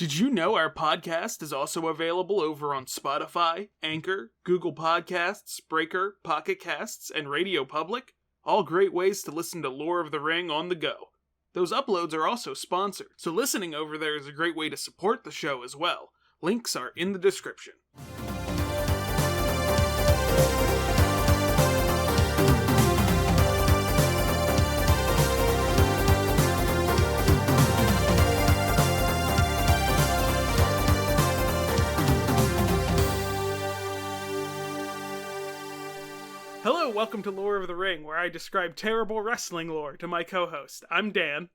Did you know our podcast is also available over on Spotify, Anchor, Google Podcasts, Breaker, Pocket Casts, and Radio Public? All great ways to listen to Lore of the Ring on the go. Those uploads are also sponsored, so listening over there is a great way to support the show as well. Links are in the description. Hello, welcome to Lore of the Ring, where I describe terrible wrestling lore to my co-host. I'm Dan.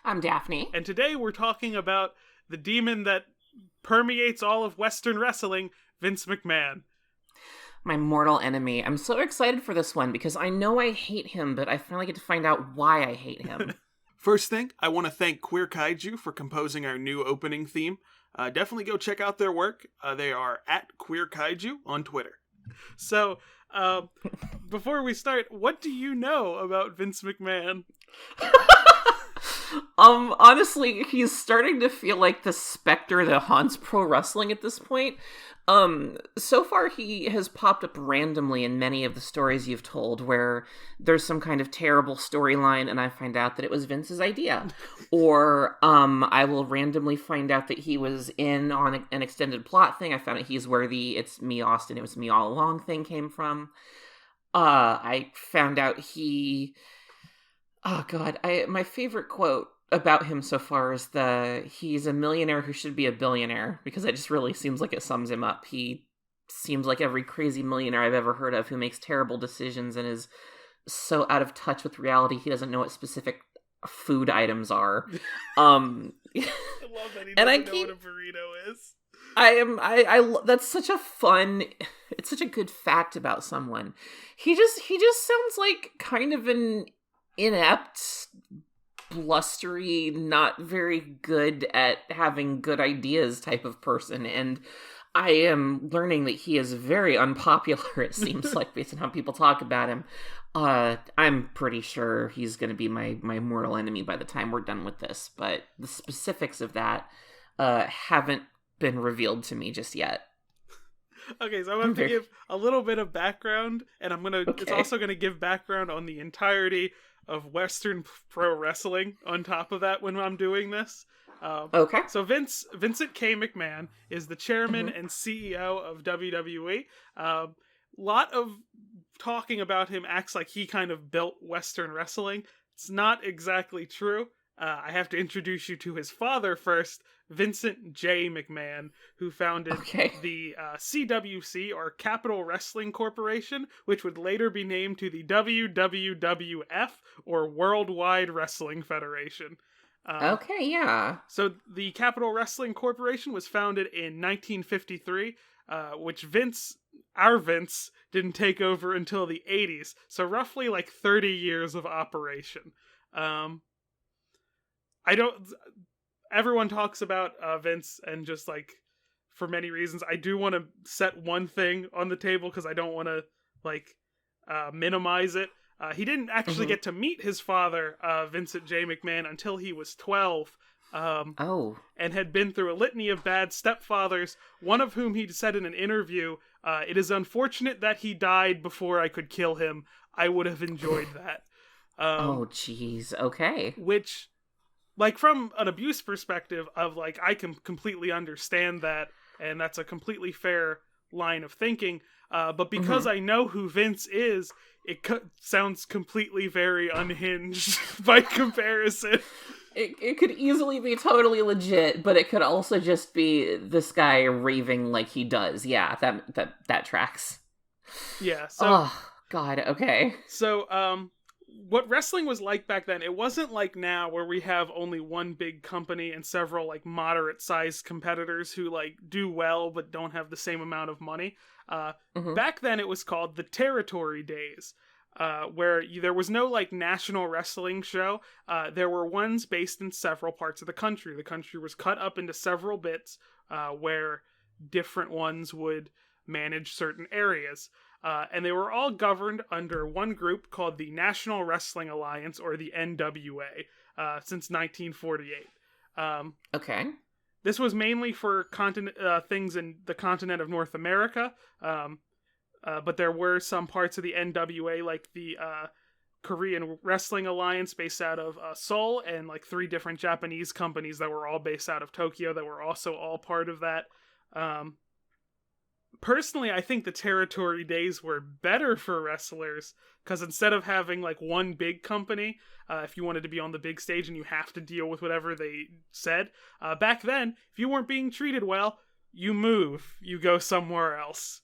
I'm Daphne. And today we're talking about the demon that permeates all of Western wrestling, Vince McMahon. My mortal enemy. I'm so excited for this one because I know I hate him, but I finally get to find out why I hate him. First thing, I want to thank Queer Kaiju for composing our new opening theme. Definitely go check out their work. They are at Queer Kaiju on Twitter. So, before we start, what do you know about Vince McMahon? Honestly, he's starting to feel like the specter that haunts pro wrestling at this point. So far he has popped up randomly in many of the stories you've told where there's some kind of terrible storyline and I find out that it was Vince's idea. Or, I will randomly find out that he was in on an extended plot thing. I found out he's where the "it's me, Austin, it was me all along" thing came from. I found out my favorite quote about him so far is he's a millionaire who should be a billionaire, because it just really seems like it sums him up. He seems like every crazy millionaire I've ever heard of who makes terrible decisions and is so out of touch with reality he doesn't know what specific food items are. I love that he doesn't know what a burrito is. That's such a fun, it's such a good fact about someone. He just sounds like kind of an inept, blustery, not very good at having good ideas type of person, and I am learning that he is very unpopular, it seems like, based on how people talk about him. I'm pretty sure he's going to be my mortal enemy by the time we're done with this, but the specifics of that haven't been revealed to me just yet. Okay, so I'm going to give a little bit of background, and it's also going to give background on the entirety of Western pro wrestling on top of that when I'm doing this. Okay. So Vincent K. McMahon is the chairman and CEO of WWE. Lot of talking about him acts like he kind of built Western wrestling. It's not exactly true. I have to introduce you to his father first, Vincent J. McMahon, who founded the CWC, or Capital Wrestling Corporation, which would later be named to the WWWF, or Worldwide Wrestling Federation. So the Capital Wrestling Corporation was founded in 1953, which our Vince, didn't take over until the 80s. So roughly like 30 years of operation. Everyone talks about Vince, and just like for many reasons, I do want to set one thing on the table because I don't want to minimize it. He didn't actually get to meet his father, Vincent J. McMahon, until he was 12. And had been through a litany of bad stepfathers, one of whom he said in an interview, "It is unfortunate that he died before I could kill him. I would have enjoyed that." Oh, jeez. Okay. Which, like, from an abuse perspective of, like, I can completely understand that, and that's a completely fair line of thinking, but because I know who Vince is, it sounds completely very unhinged by comparison. It could easily be totally legit, but it could also just be this guy raving like he does. Yeah, that tracks. Yeah, so... Oh, God, okay. So, what wrestling was like back then, it wasn't like now where we have only one big company and several like moderate-sized competitors who like do well but don't have the same amount of money. Back then it was called the Territory Days, where there was no like national wrestling show. There were ones based in several parts of the country. The country was cut up into several bits where different ones would manage certain areas. And they were all governed under one group called the National Wrestling Alliance, or the NWA, since 1948. Okay. This was mainly for things in the continent of North America, but there were some parts of the NWA, like the Korean Wrestling Alliance, based out of Seoul, and like 3 different Japanese companies that were all based out of Tokyo that were also all part of that. Personally, I think the territory days were better for wrestlers, because instead of having like one big company, if you wanted to be on the big stage and you have to deal with whatever they said, back then, if you weren't being treated well, you move, you go somewhere else.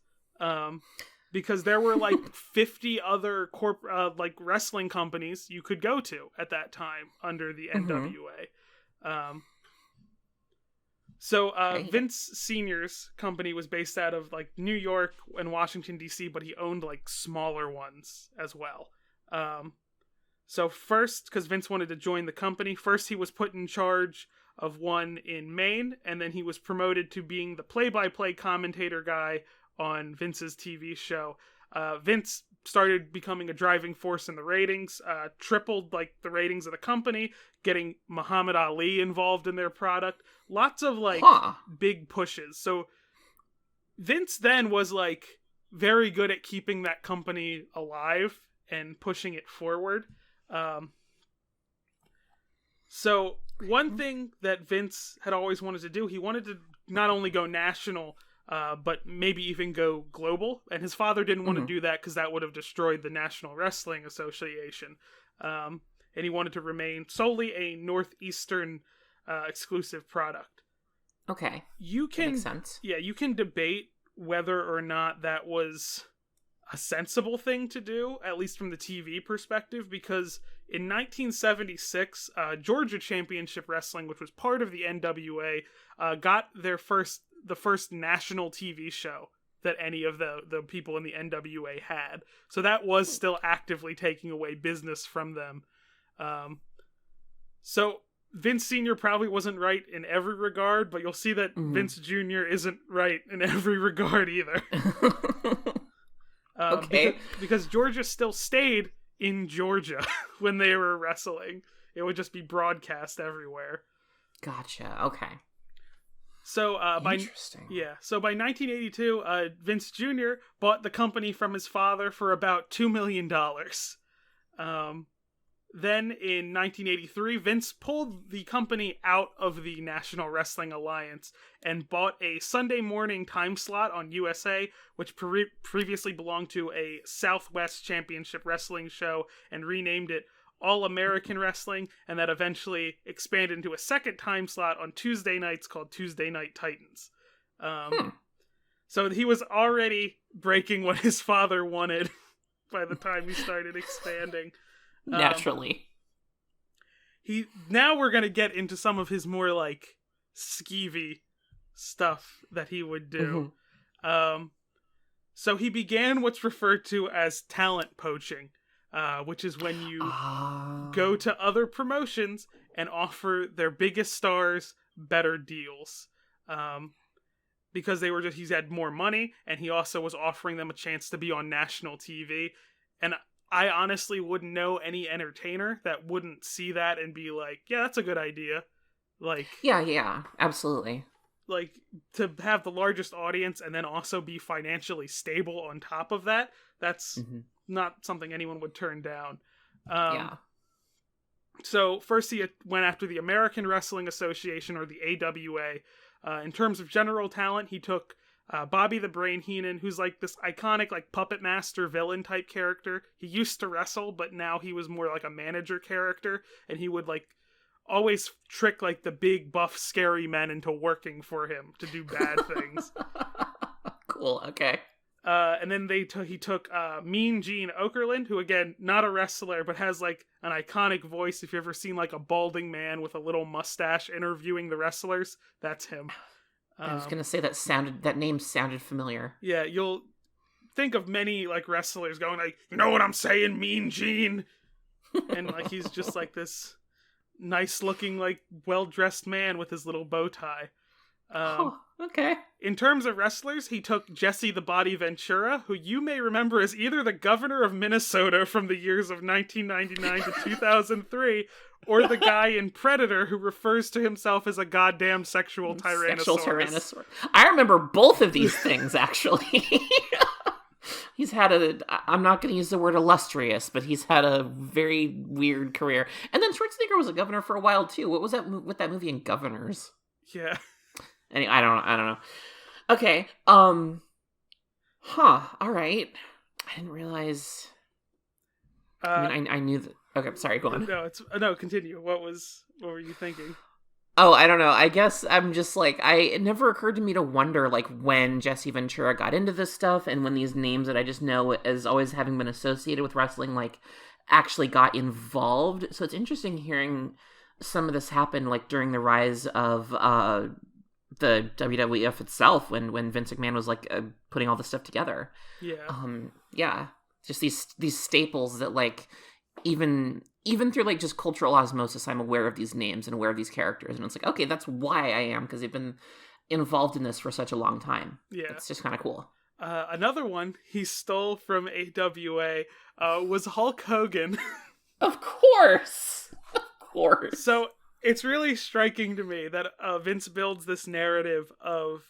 Because there were like 50 other like wrestling companies you could go to at that time under the NWA. So Vince Sr.'s company was based out of like New York and Washington, D.C., but he owned like smaller ones as well. So first, because Vince wanted to join the company, first he was put in charge of one in Maine, and then he was promoted to being the play-by-play commentator guy on Vince's TV show. Vince started becoming a driving force in the ratings, tripled like the ratings of the company, getting Muhammad Ali involved in their product. Lots of like big pushes. So Vince then was like very good at keeping that company alive and pushing it forward. So one thing that Vince had always wanted to do, he wanted to not only go national, but maybe even go global. And his father didn't want to do that because that would have destroyed the National Wrestling Association. And he wanted to remain solely a Northeastern exclusive product. Okay. That makes sense. Yeah, you can debate whether or not that was a sensible thing to do, at least from the TV perspective, because in 1976, Georgia Championship Wrestling, which was part of the NWA, got the first national TV show that any of the people in the NWA had. So that was still actively taking away business from them. So Vince Sr. probably wasn't right in every regard, but you'll see that Vince Jr. isn't right in every regard either. Okay. Because Georgia still stayed in Georgia when they were wrestling. It would just be broadcast everywhere. Gotcha. Okay. So Interesting. So by 1982, Vince Jr. bought the company from his father for about $2 million. Then in 1983, Vince pulled the company out of the National Wrestling Alliance and bought a Sunday morning time slot on USA, which previously belonged to a Southwest Championship Wrestling show, and renamed it All American Wrestling, and that eventually expanded into a second time slot on Tuesday nights called Tuesday Night Titans. So he was already breaking what his father wanted by the time he started expanding. Naturally. Now we're going to get into some of his more like skeevy stuff that he would do. So he began what's referred to as talent poaching, which is when you go to other promotions and offer their biggest stars better deals. Because he's had more money, and he also was offering them a chance to be on national TV. And I honestly wouldn't know any entertainer that wouldn't see that and be like, yeah, that's a good idea. Like, yeah, absolutely. Like, to have the largest audience and then also be financially stable on top of that, that's not something anyone would turn down. So first he went after the American Wrestling Association, or the AWA. In terms of general talent, he took Bobby the Brain Heenan, who's like this iconic like puppet master villain type character. He used to wrestle, but now he was more like a manager character, and he would like always trick like the big buff scary men into working for him to do bad things. Cool. Okay. And then he took Mean Gene Okerlund, who again, not a wrestler, but has like an iconic voice. If you've ever seen like a balding man with a little mustache interviewing the wrestlers, that's him. I was gonna say that name sounded familiar. Yeah, you'll think of many like wrestlers going like, you know what I'm saying, Mean Gene, and like he's just like this nice looking like well dressed man with his little bow tie. Okay. In terms of wrestlers, he took Jesse the Body Ventura, who you may remember as either the governor of Minnesota from the years of 1999 to 2003, or the guy in Predator who refers to himself as a goddamn sexual tyrannosaurus. Sexual tyrannosaurus. I remember both of these things, actually. He's had I'm not going to use the word illustrious, but he's had a very weird career. And then Schwarzenegger was a governor for a while, too. What was that with that movie in Governors? Yeah. Anyway, I don't know. Okay. All right. I didn't realize. I knew that. Okay, sorry, go on. No, continue. What were you thinking? Oh, I don't know. I guess I'm just like, it never occurred to me to wonder, like, when Jesse Ventura got into this stuff and when these names that I just know as always having been associated with wrestling, like, actually got involved. So it's interesting hearing some of this happen, like, during the rise of the WWF itself, when Vince McMahon was, like, putting all this stuff together. Yeah. Yeah. Just these staples that, like, even through, like, just cultural osmosis, I'm aware of these names and aware of these characters. And it's like, okay, that's why I am, because they've been involved in this for such a long time. Yeah. It's just kind of cool. Another one he stole from AWA was Hulk Hogan. Of course. Of course. So it's really striking to me that Vince builds this narrative of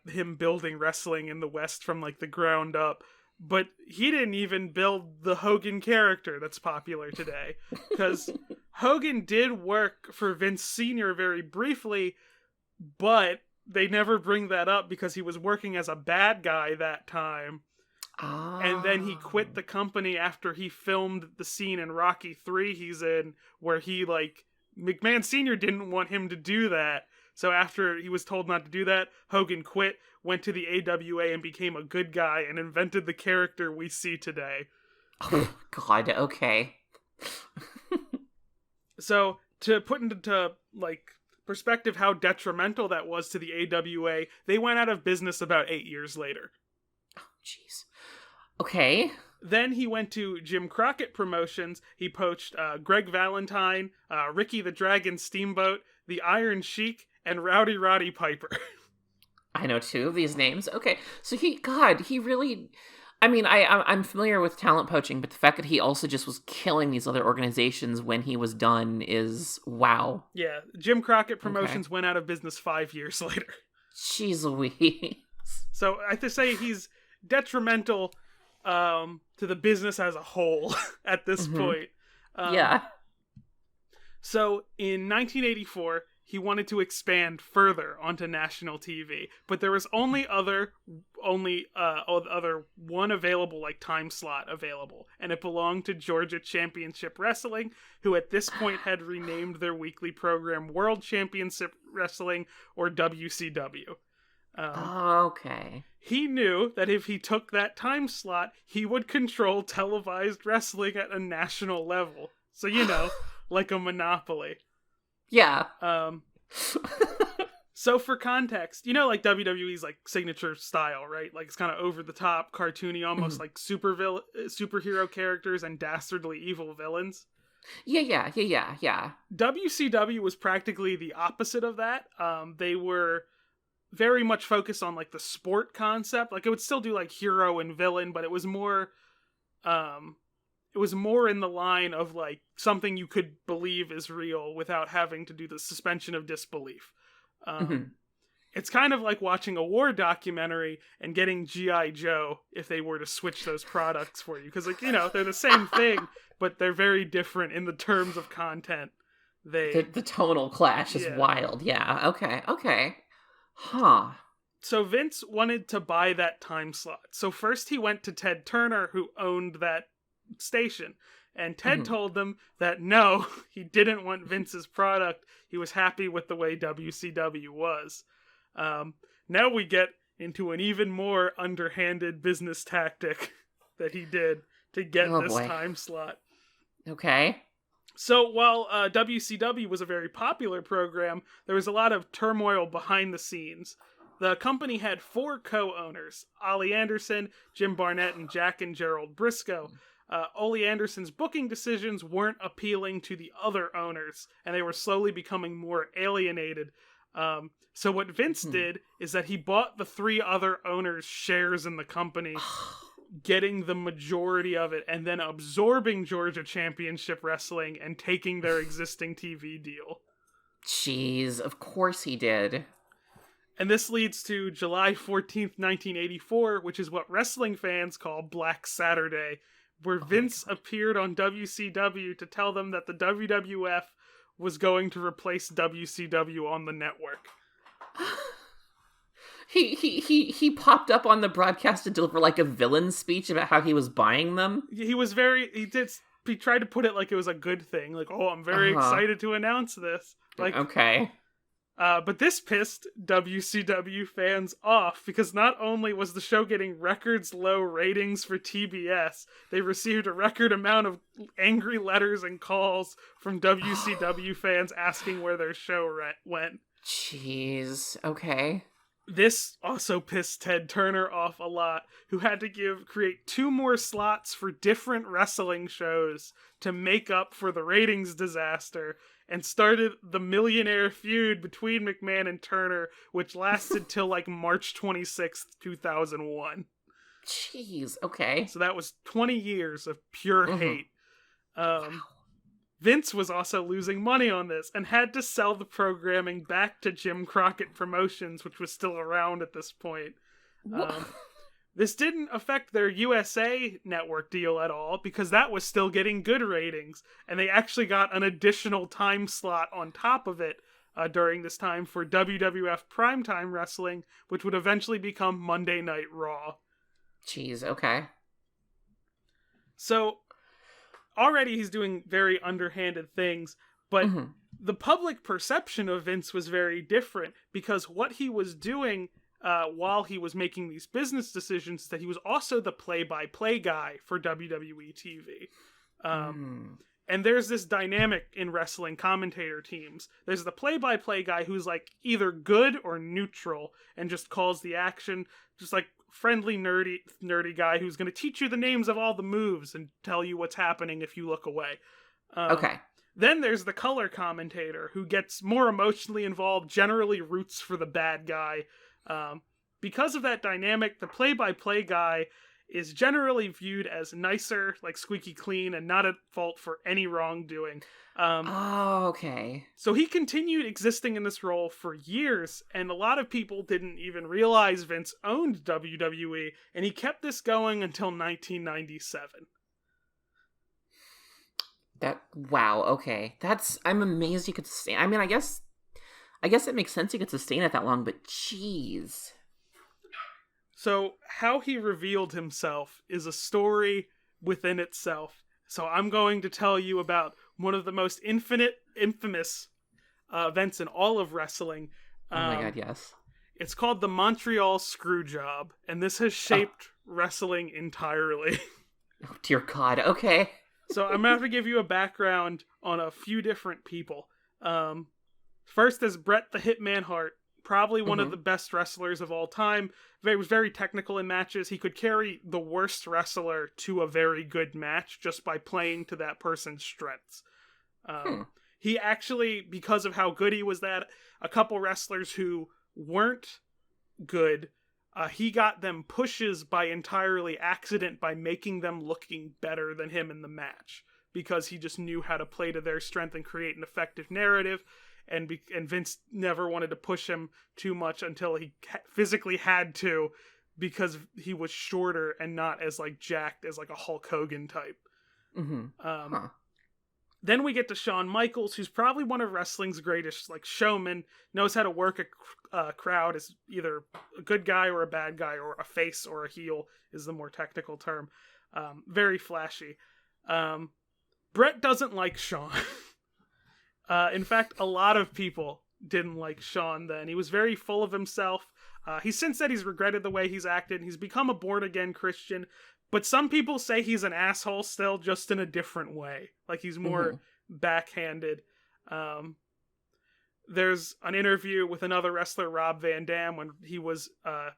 him building wrestling in the West from, like, the ground up. But he didn't even build the Hogan character that's popular today. Because Hogan did work for Vince Sr. very briefly, but they never bring that up because he was working as a bad guy that time. Oh. And then he quit the company after he filmed the scene in Rocky 3 he's in, where he, like, McMahon Sr. didn't want him to do that. So after he was told not to do that, Hogan quit, went to the AWA and became a good guy and invented the character we see today. Oh, God, okay. So to put into, like, perspective how detrimental that was to the AWA, they went out of business about 8 years later. Oh, jeez. Okay. Then he went to Jim Crockett Promotions. He poached Greg Valentine, Ricky the Dragon Steamboat, the Iron Sheik, and Rowdy Roddy Piper. I know two of these names. Okay, so he really... I mean, I'm familiar with talent poaching, but the fact that he also just was killing these other organizations when he was done is wow. Yeah, Jim Crockett Promotions went out of business 5 years later. Jeez Louise. So I have to say he's detrimental to the business as a whole at this point. Yeah. So in 1984, he wanted to expand further onto national TV, but there was only one available, like, time slot available, and it belonged to Georgia Championship Wrestling, who at this point had renamed their weekly program World Championship Wrestling, or WCW. Okay. He knew that if he took that time slot, he would control televised wrestling at a national level. So, you know, like a monopoly. Yeah. So for context, you know, like WWE's, like, signature style, right? Like, it's kind of over the top, cartoony, almost like superhero characters and dastardly evil villains. Yeah. WCW was practically the opposite of that. They were very much focused on, like, the sport concept. Like, it would still do, like, hero and villain, but it was more in the line of, like, something you could believe is real without having to do the suspension of disbelief. It's kind of like watching a war documentary and getting G.I. Joe if they were to switch those products for you. Because, like, you know, they're the same thing, but they're very different in the terms of content. The tonal clash is wild. Yeah, okay. Huh. So Vince wanted to buy that time slot. So first he went to Ted Turner, who owned that station. And Ted told them that no, he didn't want Vince's product. He was happy with the way WCW was. Now we get into an even more underhanded business tactic that he did to get this time slot. Okay. So while WCW was a very popular program, there was a lot of turmoil behind the scenes. The company had 4 co-owners, Ollie Anderson, Jim Barnett, and Jack and Gerald Briscoe. Ole Anderson's booking decisions weren't appealing to the other owners, and they were slowly becoming more alienated. So what Vince did is that he bought the 3 other owners shares in the company, getting the majority of it and then absorbing Georgia Championship Wrestling and taking their existing TV deal. Jeez, of course he did. And this leads to July 14th, 1984, which is what wrestling fans call Black Saturday, where Vince appeared on WCW to tell them that the WWF was going to replace WCW on the network. He popped up on the broadcast to deliver like a villain speech about how he was buying them. He tried to put it like it was a good thing. Like, oh, I'm very excited to announce this. Like, okay. But this pissed WCW fans off because not only was the show getting records low ratings for TBS, they received a record amount of angry letters and calls from WCW fans asking where their show went. Jeez. Okay. This also pissed Ted Turner off a lot, who had to create 2 more slots for different wrestling shows to make up for the ratings disaster, and started the millionaire feud between McMahon and Turner, which lasted till like March 26th, 2001. Jeez, okay. So that was 20 years of pure hate. Wow. Vince was also losing money on this and had to sell the programming back to Jim Crockett Promotions, which was still around at this point. This didn't affect their USA network deal at all because that was still getting good ratings, and they actually got an additional time slot on top of it during this time for WWF Primetime Wrestling, which would eventually become Monday Night Raw. Jeez, okay. So already he's doing very underhanded things, but the public perception of Vince was very different because what he was doing while he was making these business decisions is that he was also the play-by-play guy for WWE TV. And there's this dynamic in wrestling commentator teams. There's the play-by-play guy who's like either good or neutral and just calls the action, just like friendly nerdy guy who's going to teach you the names of all the moves and tell you what's happening if you look away. Okay. Then there's the color commentator who gets more emotionally involved, generally roots for the bad guy. Because of that dynamic, the play-by-play guy is generally viewed as nicer, like squeaky clean, and not at fault for any wrongdoing. Okay. So he continued existing in this role for years, and a lot of people didn't even realize Vince owned WWE, and he kept this going until 1997. Wow, okay. I'm amazed he could sustain. I mean, I guess it makes sense he could sustain it that long, but jeez. So how he revealed himself is a story within itself. So I'm going to tell you about one of the most infamous events in all of wrestling. Oh my god, yes. It's called the Montreal Screwjob, and this has shaped wrestling entirely. Oh dear god, okay. So I'm going to have to give you a background on a few different people. First is Bret the Hitman Hart, probably one of the best wrestlers of all time. He was very technical in matches. He could carry the worst wrestler to a very good match just by playing to that person's strengths. He actually, because of how good he was a couple wrestlers who weren't good, he got them pushes by entirely accident by making them looking better than him in the match. Because he just knew how to play to their strength and create an effective narrative. And Vince never wanted to push him too much until he physically had to, because he was shorter and not as like jacked as like a Hulk Hogan type. Then we get to Shawn Michaels, who's probably one of wrestling's greatest like showmen, knows how to work a crowd as either a good guy or a bad guy, or a face or a heel is the more technical term. Very flashy. Bret doesn't like Shawn. In fact, a lot of people didn't like Shawn then. He was very full of himself. He's since said he's regretted the way he's acted. He's become a born-again Christian. But some people say he's an asshole still, just in a different way. Like, he's more backhanded. There's an interview with another wrestler, Rob Van Dam, when he was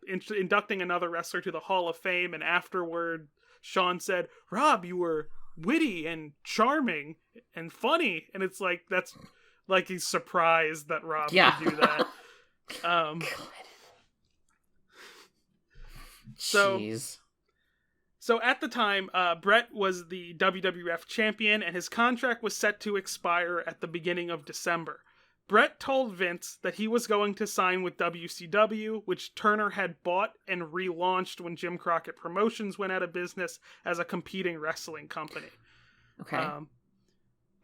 inducting another wrestler to the Hall of Fame. And afterward, Shawn said, "Rob, you were witty and charming and funny." And it's like, that's like he's surprised that Rob could do that. So So at the time, Brett was the WWF champion, and his contract was set to expire at the beginning of December. Brett told Vince that he was going to sign with WCW, which Turner had bought and relaunched when Jim Crockett Promotions went out of business as a competing wrestling company. Okay.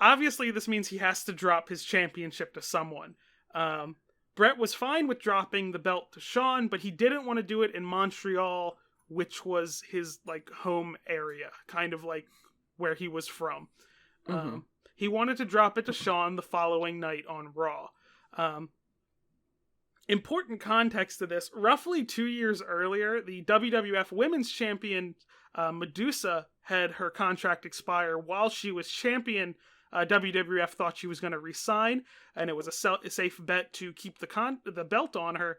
Obviously, this means he has to drop his championship to someone. Brett was fine with dropping the belt to Shawn, but he didn't want to do it in Montreal, which was his like home area, kind of like where he was from. Mm-hmm. He wanted to drop it to Shawn the following night on Raw. Important context to this, roughly 2 years earlier, the WWF Women's Champion Medusa had her contract expire while she was champion. WWF thought she was going to resign, and it was a safe bet to keep the belt on her.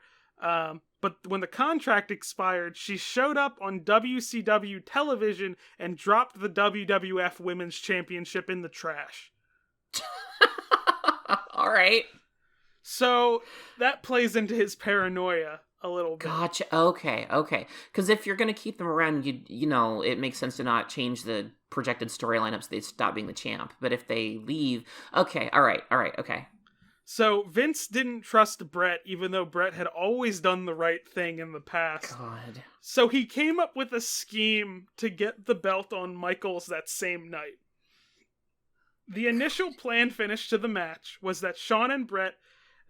But when the contract expired, she showed up on WCW television and dropped the WWF Women's Championship in the trash. All right. So that plays into his paranoia a little bit. Gotcha. Okay. Because if you're going to keep them around, you know, it makes sense to not change the projected storyline up so they stop being the champ. But if they leave, okay. All right. Okay. So Vince didn't trust Brett, even though Brett had always done the right thing in the past. God. So he came up with a scheme to get the belt on Michaels that same night. The initial planned finish to the match was that Shawn and Brett,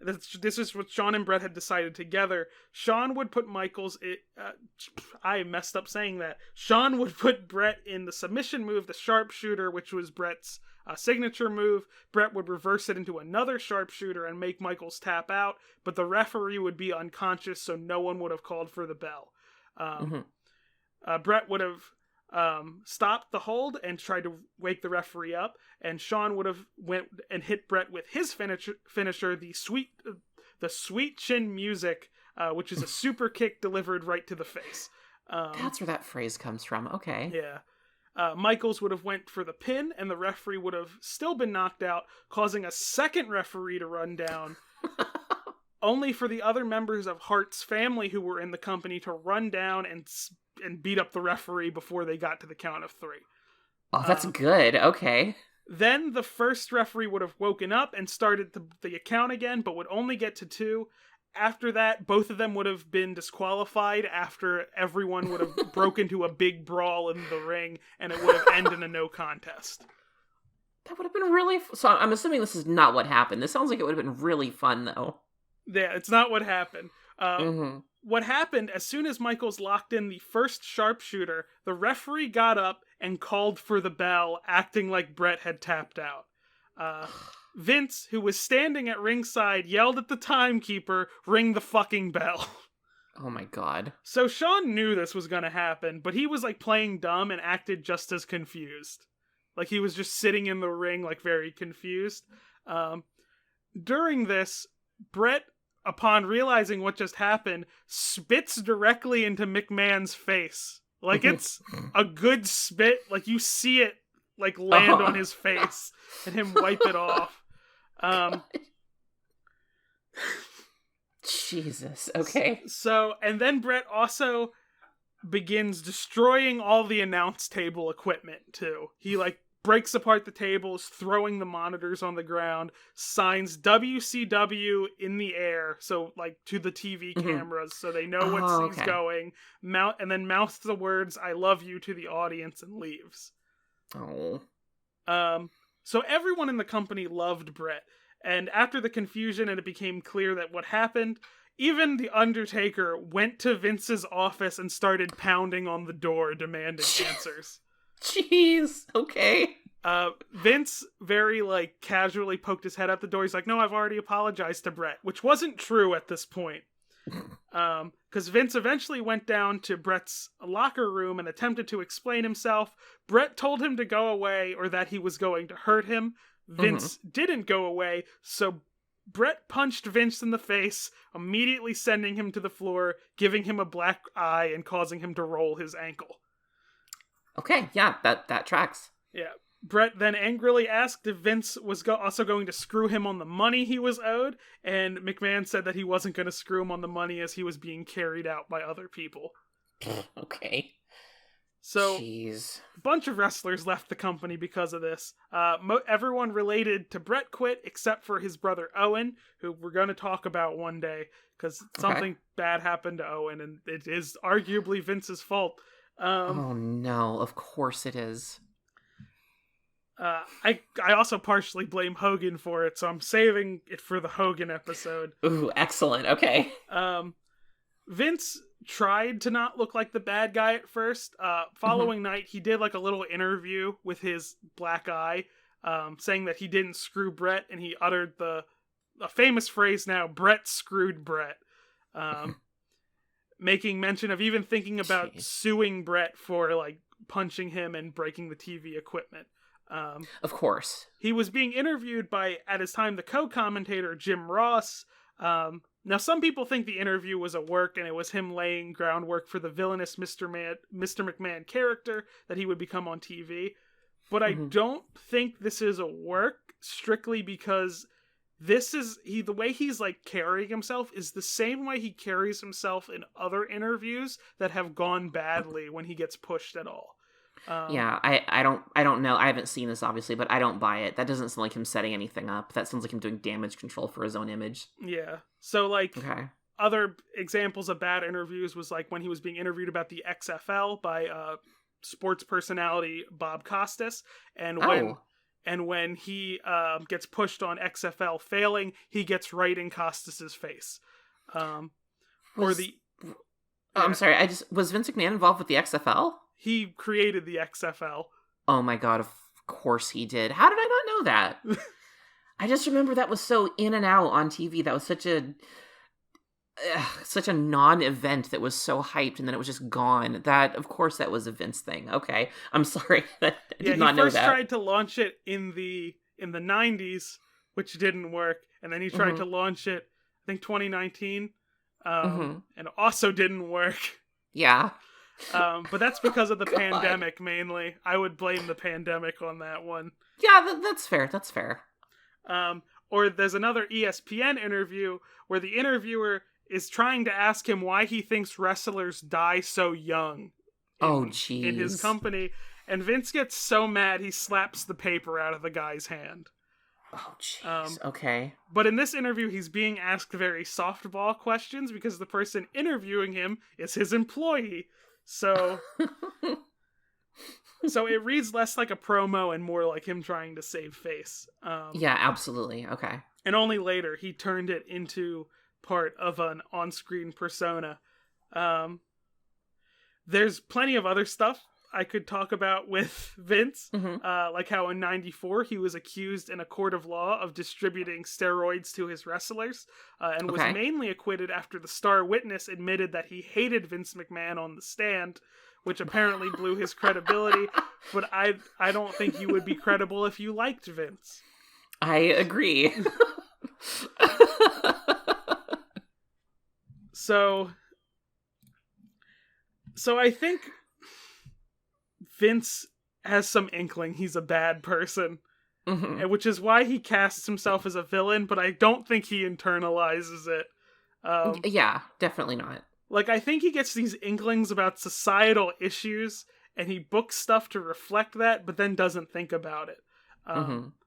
this is what Shawn and Brett had decided together, Shawn would put I messed up saying that. Shawn would put Brett in the submission move, the sharpshooter, which was Brett's signature move. Brett would reverse it into another sharpshooter and make Michaels tap out, but the referee would be unconscious, so no one would have called for the bell. Brett would have stopped the hold and tried to wake the referee up, and Shawn would have went and hit Brett with his finisher, the sweet chin music, which is a super kick delivered right to the face. That's where that phrase comes from. Okay. Yeah. Michaels would have went for the pin, and the referee would have still been knocked out, causing a second referee to run down, only for the other members of Hart's family who were in the company to run down and beat up the referee before they got to the count of 3. Oh, that's good. Okay. Then the first referee would have woken up and started the account again, but would only get to 2. After that, both of them would have been disqualified after everyone would have broke into a big brawl in the ring, and it would have ended in a no contest. That would have been really... So I'm assuming this is not what happened. This sounds like it would have been really fun, though. Yeah, it's not what happened. What happened, as soon as Michaels locked in the first sharpshooter, the referee got up and called for the bell, acting like Brett had tapped out. Vince, who was standing at ringside, yelled at the timekeeper, "Ring the fucking bell." Oh my god. So Shawn knew this was gonna happen, but he was like playing dumb and acted just as confused. Like he was just sitting in the ring, like very confused. During this, Brett, upon realizing what just happened, spits directly into McMahon's face. Like it's a good spit. Like you see it like land on his face and him wipe it off. Jesus. Okay. So, and then Brett also begins destroying all the announce table equipment too. He like breaks apart the tables, throwing the monitors on the ground, signs WCW in the air, so like to the TV cameras so they know what's he's going, and then mouths the words "I love you" to the audience and leaves. So everyone in the company loved Brett, and after the confusion and it became clear that what happened, even The Undertaker went to Vince's office and started pounding on the door demanding answers. Jeez, okay. Vince very like casually poked his head out the door. He's like, "No, I've already apologized to Brett," which wasn't true at this point. Because Vince eventually went down to Brett's locker room and attempted to explain himself. Brett told him to go away or that he was going to hurt him. Vince didn't go away, so Brett punched Vince in the face, immediately sending him to the floor, giving him a black eye and causing him to roll his ankle. Okay, yeah, that tracks. Yeah. Brett then angrily asked if Vince was also going to screw him on the money he was owed, and McMahon said that he wasn't going to screw him on the money as he was being carried out by other people. Okay. So, Jeez. a bunch of wrestlers left the company because of this. Everyone related to Brett quit except for his brother Owen, who we're going to talk about one day, because something bad happened to Owen, and it is arguably Vince's fault. Oh no, of course it is. I also partially blame Hogan for it, so I'm saving it for the Hogan episode. Ooh, excellent. Okay. Vince tried to not look like the bad guy at first. Following night, he did like a little interview with his black eye, saying that he didn't screw Brett, and he uttered a famous phrase now, Brett screwed Brett. Making mention of even thinking about suing Brett for like punching him and breaking the TV equipment. Of course. He was being interviewed by, at his time, the co-commentator Jim Ross. Now, some people think the interview was a work and it was him laying groundwork for the villainous Mr. McMahon character that he would become on TV. But I don't think this is a work, strictly because the way he's like carrying himself is the same way he carries himself in other interviews that have gone badly when he gets pushed at all. Yeah, I don't know. I haven't seen this, obviously, but I don't buy it. That doesn't sound like him setting anything up. That sounds like him doing damage control for his own image. Yeah. So, like, other examples of bad interviews was, like, when he was being interviewed about the XFL by sports personality Bob Costas, and when he gets pushed on XFL failing, he gets right in Costas's face. I'm sorry, was Vince McMahon involved with the XFL? He created the XFL. Oh my god, of course he did. How did I not know that? I just remember that was so in and out on TV. That was such a non-event that was so hyped, and then it was just gone. That, of course, that was a Vince thing. Okay, I'm sorry. I did not know that. He first tried to launch it in the 90s, which didn't work, and then he tried to launch it, I think 2019, and also didn't work. Yeah. But that's because of the pandemic, mainly. I would blame the pandemic on that one. Yeah, that's fair. That's fair. Or there's another ESPN interview where the interviewer is trying to ask him why he thinks wrestlers die so young in his company. And Vince gets so mad, he slaps the paper out of the guy's hand. Oh, jeez. Okay. But in this interview, he's being asked very softball questions because the person interviewing him is his employee. So it reads less like a promo and more like him trying to save face. Yeah, absolutely. Okay. And only later he turned it into part of an on-screen persona. There's plenty of other stuff I could talk about with Vince, like how in '94 he was accused in a court of law of distributing steroids to his wrestlers, and was mainly acquitted after the star witness admitted that he hated Vince McMahon on the stand, which apparently blew his credibility. But I don't think you would be credible if you liked Vince. I agree. So I think Vince has some inkling he's a bad person, which is why he casts himself as a villain, but I don't think he internalizes it. Yeah, definitely not. Like, I think he gets these inklings about societal issues, and he books stuff to reflect that, but then doesn't think about it.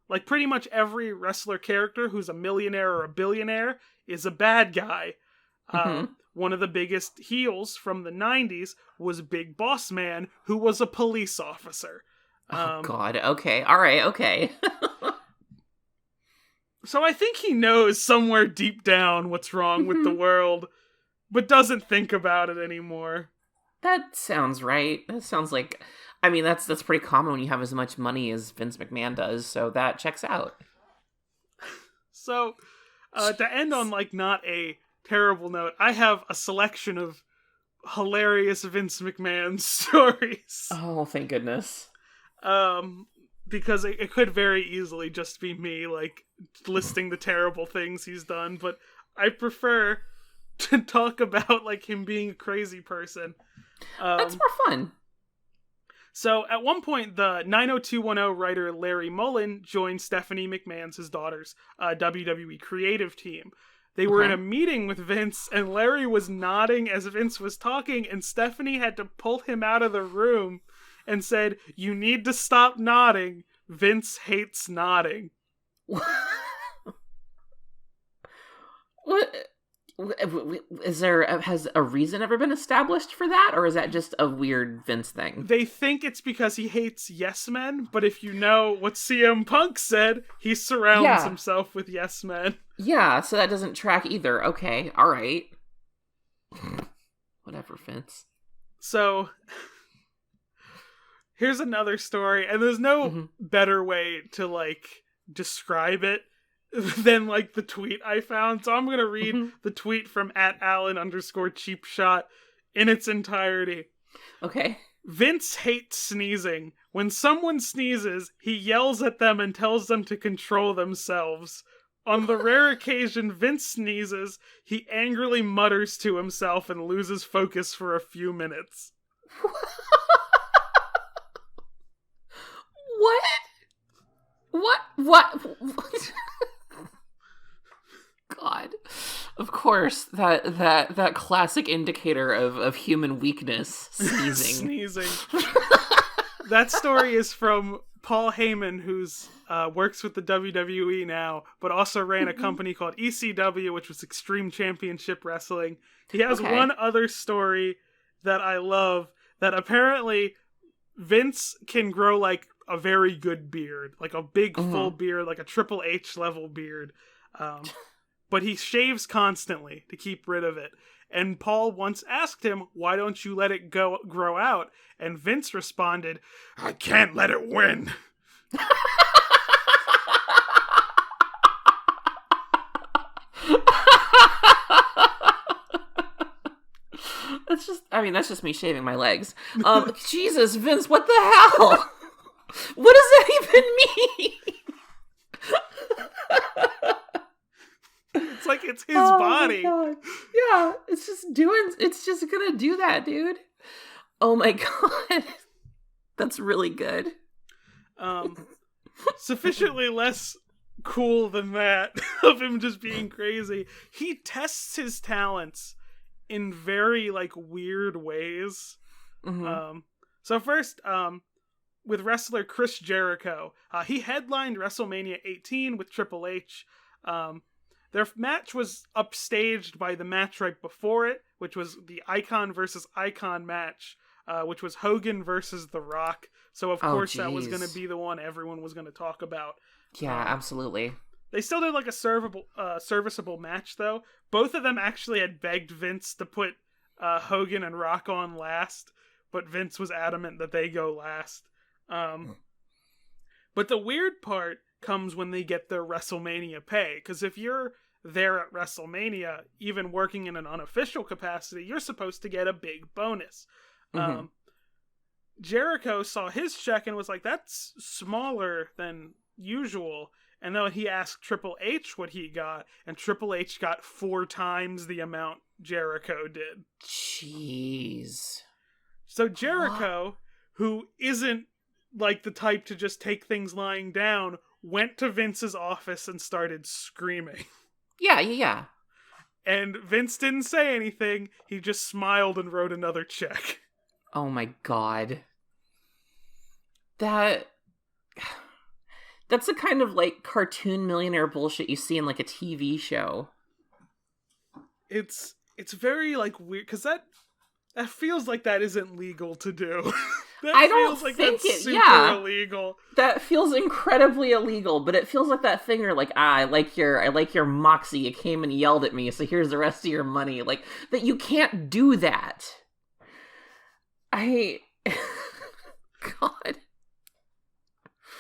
Like, pretty much every wrestler character who's a millionaire or a billionaire is a bad guy. One of the biggest heels from the 90s was Big Boss Man, who was a police officer. Oh, God. Okay. All right. Okay. So I think he knows somewhere deep down what's wrong with the world, but doesn't think about it anymore. That sounds right. That sounds like... I mean, that's pretty common when you have as much money as Vince McMahon does, so that checks out. So, to end on, like, not a terrible note, I have a selection of hilarious Vince McMahon stories. Oh, thank goodness. Because it could very easily just be me, like, listing the terrible things he's done, but I prefer to talk about, like, him being a crazy person. That's more fun. So, at one point, the 90210 writer Larry Mullen joined Stephanie McMahon's, his daughter's, WWE creative team. They were in a meeting with Vince, and Larry was nodding as Vince was talking, and Stephanie had to pull him out of the room and said, "You need to stop nodding. Vince hates nodding." What? Has a reason ever been established for that, or is that just a weird Vince thing? They think it's because he hates yes men, but if you know what CM Punk said, he surrounds himself with yes men. Yeah, so that doesn't track either. Okay, all right. Whatever, Vince. So, here's another story, and there's no better way to, like, describe it than, like, the tweet I found. So I'm going to read the tweet from @Allen_cheapshot in its entirety. Okay. Vince hates sneezing. When someone sneezes, he yells at them and tells them to control themselves. On the rare occasion Vince sneezes, he angrily mutters to himself and loses focus for a few minutes. What? God. Of course, that classic indicator of human weakness, sneezing. That story is from Paul Heyman, who's works with the WWE now, but also ran a company called ECW, which was Extreme Championship Wrestling. He has one other story that I love, that apparently Vince can grow, like, a very good beard, like a big full beard, like a Triple H level beard. But he shaves constantly to keep rid of it. And Paul once asked him, "Why don't you let it grow out?" And Vince responded, "I can't let it win." That's just me shaving my legs. Jesus, Vince, what the hell? What does that even mean? It's like it's his body. Yeah, it's just gonna do that, dude. Oh my god. That's really good. Sufficiently less cool than that, of him just being crazy. He tests his talents in very, like, weird ways. So first, with wrestler Chris Jericho, he headlined WrestleMania 18 with Triple H. Their match was upstaged by the match right before it, which was the Icon versus Icon match, which was Hogan versus The Rock. So, of course, that was going to be the one everyone was going to talk about. Yeah, absolutely. They still did, like, a serviceable match, though. Both of them actually had begged Vince to put Hogan and Rock on last, but Vince was adamant that they go last. But the weird part comes when they get their WrestleMania pay, because if you're there at WrestleMania, even working in an unofficial capacity, you're supposed to get a big bonus. Jericho saw his check and was like, "That's smaller than usual." And then he asked Triple H what he got, and Triple H got 4 times the amount Jericho did. Jeez. So Jericho, who isn't, like, the type to just take things lying down, went to Vince's office and started screaming. Yeah. And Vince didn't say anything. He just smiled and wrote another check. Oh my god. That's the kind of, like, cartoon millionaire bullshit you see in, like, a TV show. It's very, like, weird, because that feels like that isn't legal to do. I don't think that's super illegal. That feels incredibly illegal, but it feels like that thing where, like, I like your moxie. You came and yelled at me, so here's the rest of your money. Like, that you can't do that. God.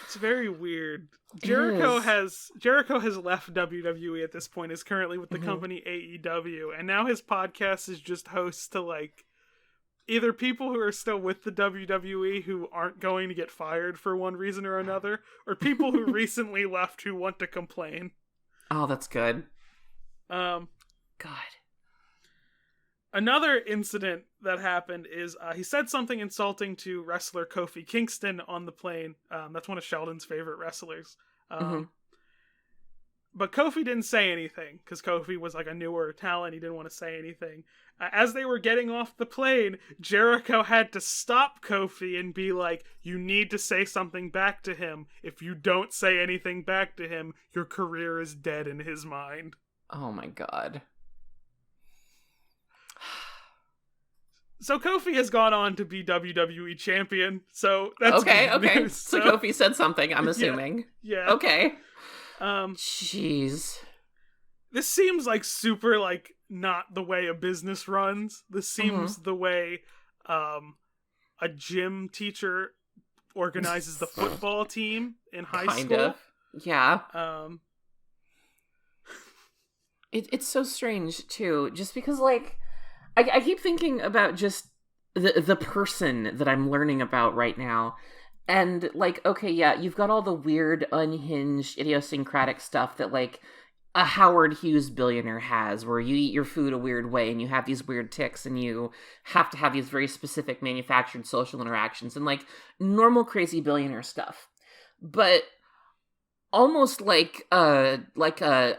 It's very weird. Jericho has left WWE at this point, is currently with the company AEW, and now his podcast is just hosts to, like, either people who are still with the WWE who aren't going to get fired for one reason or another, or people who recently left who want to complain. Oh, that's good. God. Another incident that happened is he said something insulting to wrestler Kofi Kingston on the plane. That's one of Sheldon's favorite wrestlers. But Kofi didn't say anything, because Kofi was like a newer talent. He didn't want to say anything. As they were getting off the plane, Jericho had to stop Kofi and be like, you need to say something back to him. If you don't say anything back to him, your career is dead in his mind. Oh my god. So Kofi has gone on to be WWE champion, so that's okay. News. So Kofi said something, I'm assuming. Yeah. Okay. Jeez. This seems like super, like, not the way a business runs. This seems the way a gym teacher organizes the football team in high school. Yeah. It's so strange, too, just because, like, I keep thinking about just the person that I'm learning about right now. And, like, okay, yeah, you've got all the weird, unhinged, idiosyncratic stuff that, like, a Howard Hughes billionaire has, where you eat your food a weird way and you have these weird tics and you have to have these very specific manufactured social interactions and, like, normal crazy billionaire stuff. But almost like a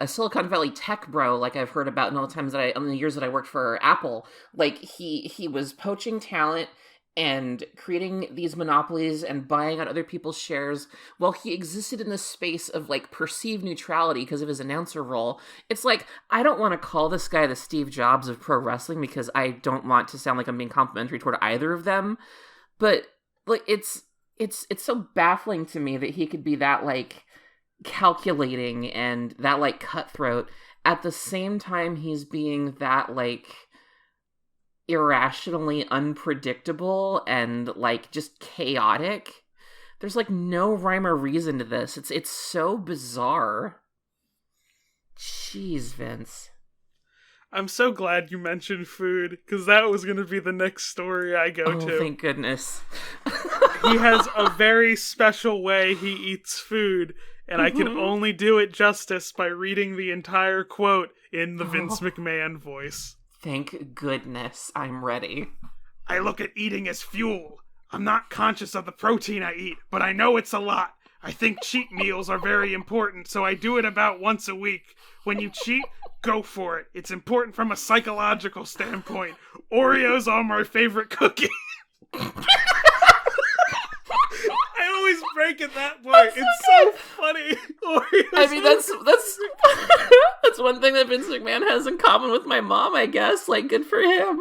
Silicon Valley tech bro, like I've heard about in all the times in the years that I worked for Apple, like he was poaching talent and creating these monopolies and buying out other people's shares while he existed in this space of, like, perceived neutrality because of his announcer role. It's like, I don't want to call this guy the Steve Jobs of pro wrestling because I don't want to sound like I'm being complimentary toward either of them. But, like, it's so baffling to me that he could be that, like, calculating and that, like, cutthroat at the same time he's being that, like, irrationally unpredictable and, like, just chaotic. There's, like, no rhyme or reason to this. It's so bizarre. Jeez, Vince. I'm so glad you mentioned food, because that was going to be the next story I go to. Oh, thank goodness. He has a very special way he eats food, and I can only do it justice by reading the entire quote in the Vince McMahon voice. Thank goodness. I'm ready. I look at eating as fuel. I'm not conscious of the protein I eat, but I know it's a lot. I think cheat meals are very important, so I do it about once a week. When you cheat, go for it. It's important from a psychological standpoint. Oreos are my favorite cookie. I always break at that part. It's so funny. Oreos, I mean, that's that's one thing that Vince McMahon has in common with my mom, I guess. Like, good for him.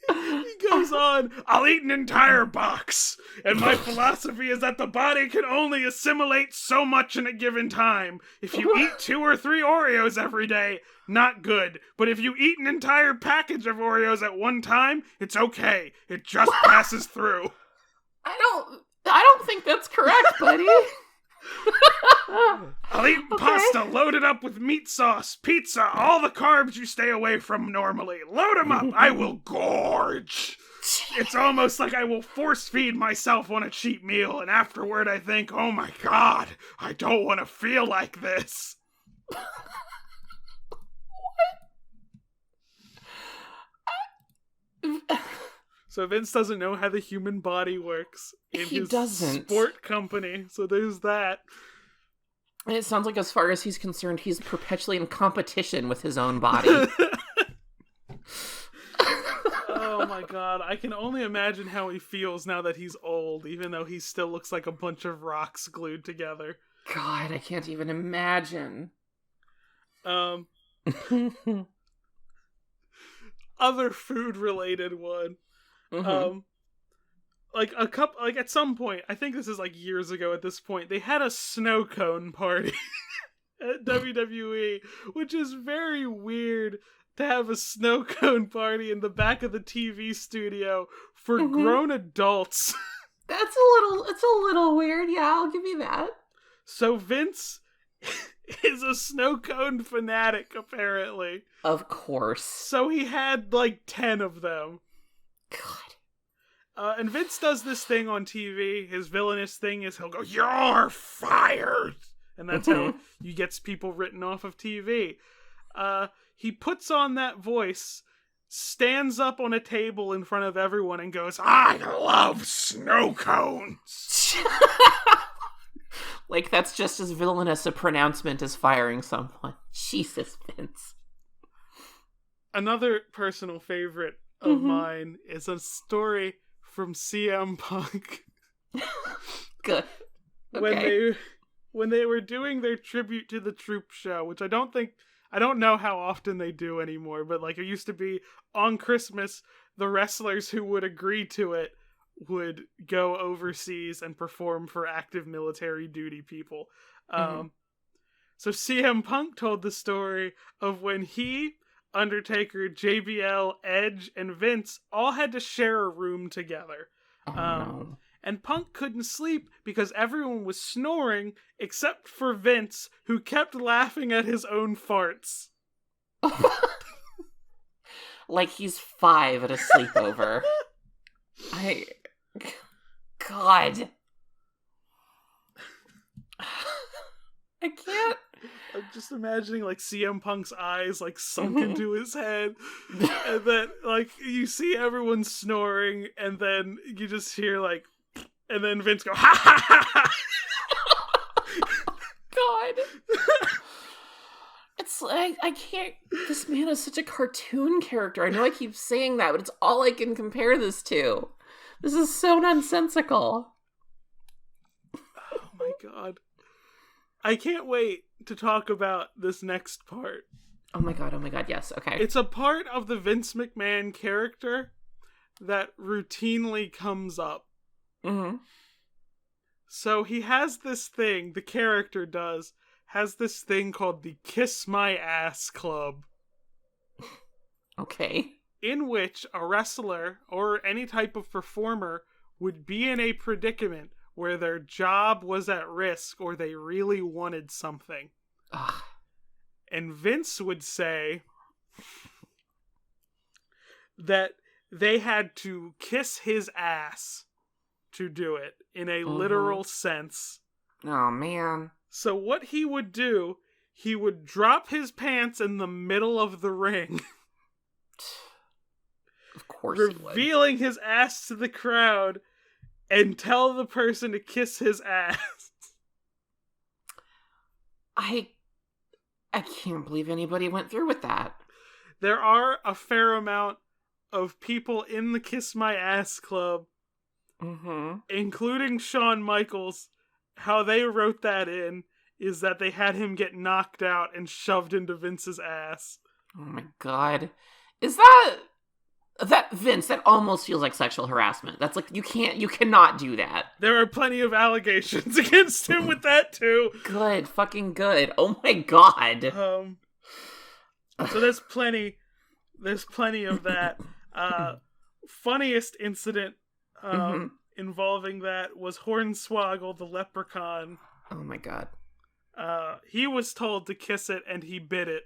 He goes on, I'll eat an entire box. And my philosophy is that the body can only assimilate so much in a given time. If you eat 2 or 3 Oreos every day, not good. But if you eat an entire package of Oreos at one time, it's okay. It just passes through. I don't think that's correct, buddy. I'll eat pasta loaded up with meat sauce, pizza, all the carbs you stay away from normally. Load them up. I will gorge. It's almost like I will force feed myself on a cheat meal, and afterward I think, oh my god, I don't want to feel like this. So Vince doesn't know how the human body works in his sport company. So there's that. And it sounds like, as far as he's concerned, he's perpetually in competition with his own body. Oh my god. I can only imagine how he feels now that he's old, even though he still looks like a bunch of rocks glued together. God, I can't even imagine. Other food-related one. Like at some point, I think this is like years ago at this point, they had a snow cone party at WWE, which is very weird to have a snow cone party in the back of the TV studio for grown adults. It's a little weird, yeah, I'll give you that. So Vince is a snow cone fanatic, apparently. Of course. So he had like 10 of them. God. And Vince does this thing on TV. His villainous thing is he'll go, "You're fired!" And that's how he gets people written off of TV. He puts on that voice, stands up on a table in front of everyone and goes, "I love snow cones!" Like, that's just as villainous a pronouncement as firing someone. Jesus, Vince. Another personal favorite of mine is a story from CM Punk. Good. Okay. When they were doing their tribute to the Troop show, which I don't know how often they do anymore, but like it used to be on Christmas, the wrestlers who would agree to it would go overseas and perform for active military duty people. So CM Punk told the story of when he, Undertaker, JBL, Edge, and Vince all had to share a room together. No. And Punk couldn't sleep because everyone was snoring except for Vince, who kept laughing at his own farts. Like he's 5 at a sleepover. God. I can't. I'm just imagining like CM Punk's eyes like sunk into his head, and then like you see everyone snoring, and then you just hear like, and then Vince go ha ha ha ha. God. It's like, I can't. This man is such a cartoon character. I know I keep saying that, but it's all I can compare this to. This is so nonsensical. Oh my god. I can't wait to talk about this next part. Oh my god, yes, okay. It's a part of the Vince McMahon character that routinely comes up. So he has this thing, the character has this thing called the Kiss My Ass Club. Okay. In which a wrestler or any type of performer would be in a predicament where their job was at risk or they really wanted something. Ugh. And Vince would say that they had to kiss his ass to do it in a literal sense. Oh, man. So what he would do, he would drop his pants in the middle of the ring. Of course he would. Revealing his ass to the crowd and tell the person to kiss his ass. I can't believe anybody went through with that. There are a fair amount of people in the Kiss My Ass Club, including Shawn Michaels. How they wrote that in is that they had him get knocked out and shoved into Vince's ass. Oh my god. Is that Vince, that almost feels like sexual harassment. That's like, you cannot do that. There are plenty of allegations against him with that too. Good, fucking good. Oh my god. So there's plenty of that. Funniest incident involving that was Hornswoggle the leprechaun. Oh my god. He was told to kiss it and he bit it.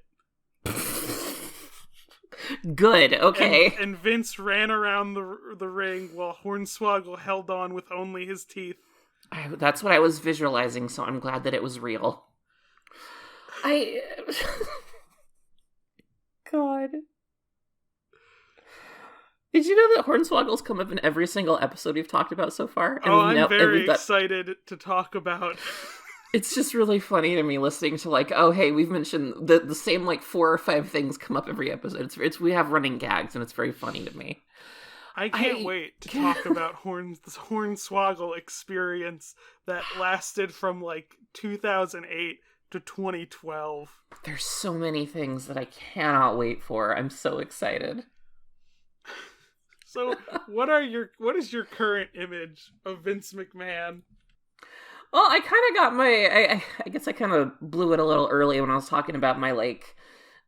Good, okay. And Vince ran around the ring while Hornswoggle held on with only his teeth. That's what I was visualizing, so I'm glad that it was real. God. Did you know that Hornswoggles come up in every single episode we've talked about so far? And I'm very excited to talk about. It's just really funny to me listening to like, oh hey, we've mentioned the same like 4 or 5 things come up every episode. It's we have running gags and it's very funny to me. I can't wait to talk about this Hornswoggle experience that lasted from like 2008 to 2012. There's so many things that I cannot wait for. I'm so excited. So, what is your current image of Vince McMahon? Well, I kind of got my, I guess I kind of blew it a little early when I was talking about my, like,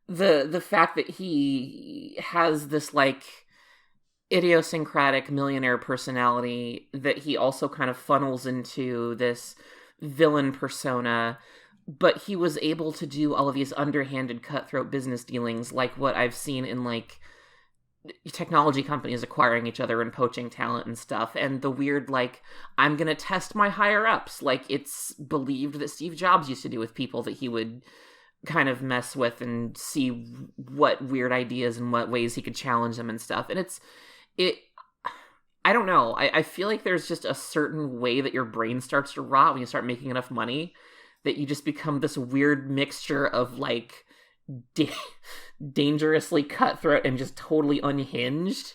the fact that he has this, like, idiosyncratic millionaire personality that he also kind of funnels into this villain persona, but he was able to do all of these underhanded cutthroat business dealings like what I've seen in, like, technology companies acquiring each other and poaching talent and stuff, and the weird, like, I'm gonna test my higher-ups, like it's believed that Steve Jobs used to do with people, that he would kind of mess with and see what weird ideas and what ways he could challenge them and stuff. And I don't know. I feel like there's just a certain way that your brain starts to rot when you start making enough money that you just become this weird mixture of like dangerously cutthroat and just totally unhinged.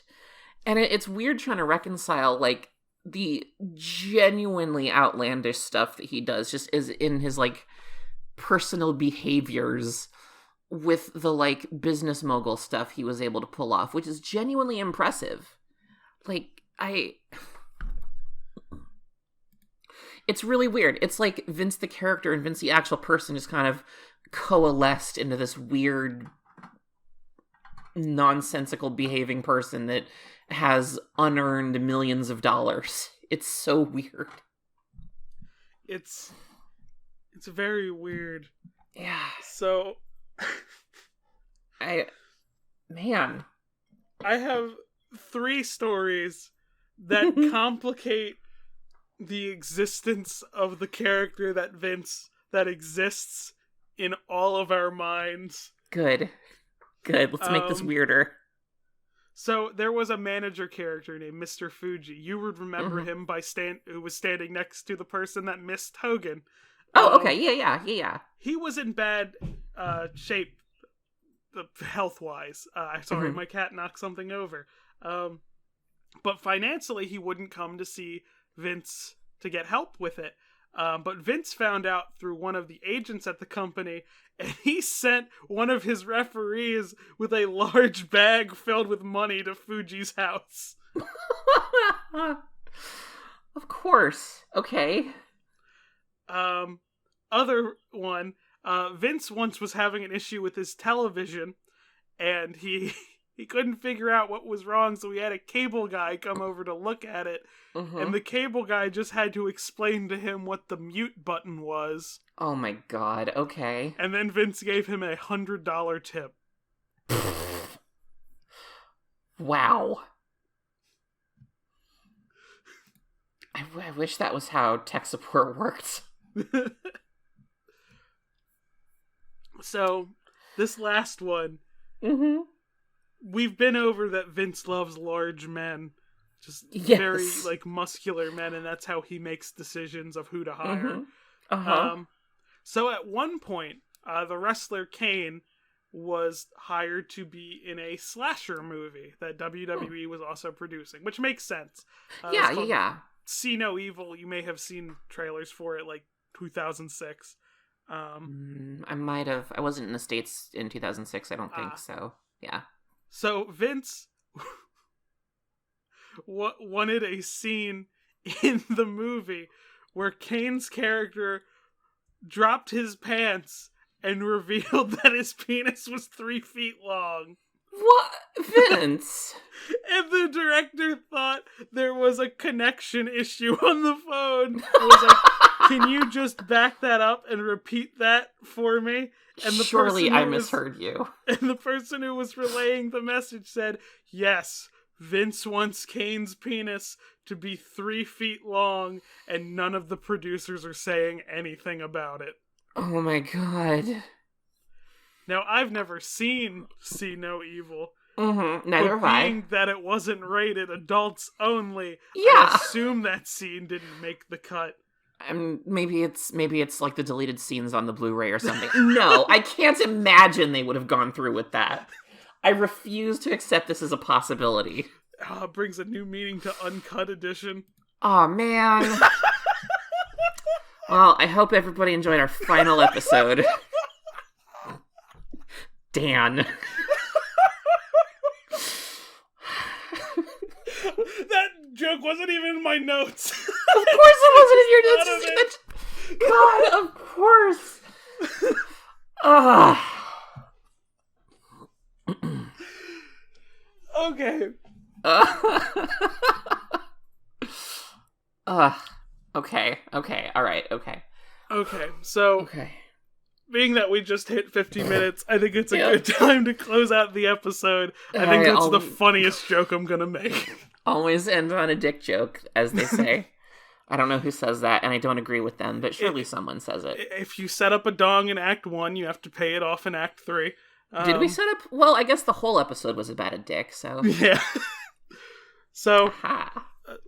And it's weird trying to reconcile like the genuinely outlandish stuff that he does just is in his like personal behaviors with the like business mogul stuff he was able to pull off, which is genuinely impressive. Like, it's really weird. It's like Vince the character and Vince the actual person just kind of coalesced into this weird, nonsensical behaving person that has unearned millions of dollars. It's so weird. It's very weird. Yeah. So I have 3 stories that complicate the existence of the character that Vince that exists in all of our minds. Good. Let's make this weirder. So there was a manager character named Mr. Fuji. You would remember him by who was standing next to the person that missed Hogan. Oh, okay. Yeah. He was in bad shape, health-wise. Sorry, my cat knocked something over. But financially, he wouldn't come to see Vince to get help with it. But Vince found out through one of the agents at the company, and he sent one of his referees with a large bag filled with money to Fuji's house. Of course. Okay. Other one, Vince once was having an issue with his television, and he couldn't figure out what was wrong, so he had a cable guy come over to look at it, and the cable guy just had to explain to him what the mute button was. Oh my god, okay. And then Vince gave him $100 tip. Wow. I wish that was how tech support worked. So, this last one, we've been over that Vince loves large men, just very like muscular men, and that's how he makes decisions of who to hire. So at one point, the wrestler Kane was hired to be in a slasher movie that WWE was also producing, which makes sense. Yeah. See No Evil. You may have seen trailers for it, like 2006. I might have. I wasn't in the States in 2006, I don't think, so yeah. So Vince wanted a scene in the movie where Kane's character dropped his pants and revealed that his penis was 3 feet long. What? Vince? And the director thought there was a connection issue on the phone. I was like, can you just back that up and repeat that for me? And Surely I misheard you. And the person who was relaying the message said, yes, Vince wants Kane's penis to be 3 feet long, and none of the producers are saying anything about it. Oh my god. Now, I've never seen See No Evil. Neither have I. Being that it wasn't rated adults only, yeah. I assume that scene didn't make the cut. Maybe it's like the deleted scenes on the Blu-ray or something. No, I can't imagine they would have gone through with that. I refuse to accept this as a possibility. It brings a new meaning to Uncut Edition. Aw, man. Well, I hope everybody enjoyed our final episode. Dan. That joke wasn't even in my notes. Of course it wasn't in your notes. God, of course. Okay. Okay. All right. Okay. Okay. So. Okay. Being that we just hit 50 minutes, I think it's a good time to close out the episode. I think that's the funniest joke I'm gonna make. Always end on a dick joke, as they say. I don't know who says that, and I don't agree with them, but surely someone says it. If you set up a dong in Act 1, you have to pay it off in Act 3. Did we set up... Well, I guess the whole episode was about a dick, so... Yeah. So,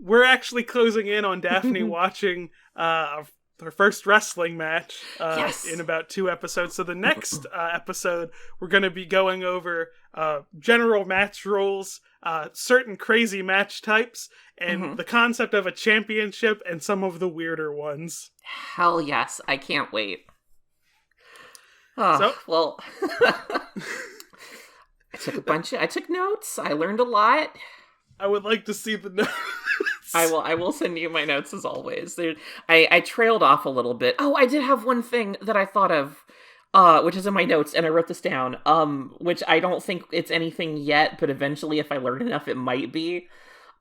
we're actually closing in on Daphne watching her first wrestling match in about 2 episodes. So the next episode, we're going to be going over general match rules, certain crazy match types, and the concept of a championship and some of the weirder ones. Hell yes. I can't wait. Oh, well, I took notes. I learned a lot. I would like to see the notes. I will send you my notes as always. I trailed off a little bit. Oh, I did have one thing that I thought of, which is in my notes, and I wrote this down, which I don't think it's anything yet, but eventually if I learn enough, it might be.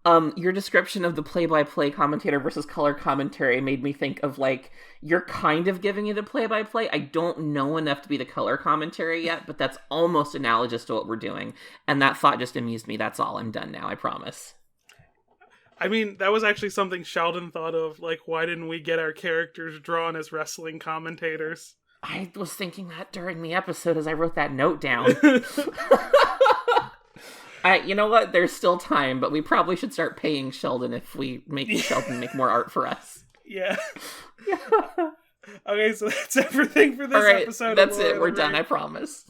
Your description of the play-by-play commentator versus color commentary made me think of, like, you're kind of giving me the play-by-play. I don't know enough to be the color commentary yet, but that's almost analogous to what we're doing. And that thought just amused me. That's all. I'm done now, I promise. I mean, that was actually something Sheldon thought of. Like, why didn't we get our characters drawn as wrestling commentators? I was thinking that during the episode as I wrote that note down. You know what? There's still time, but we probably should start paying Sheldon if we make Sheldon make more art for us. Yeah. Okay, so that's everything for this episode. That's it. We're done, I promise.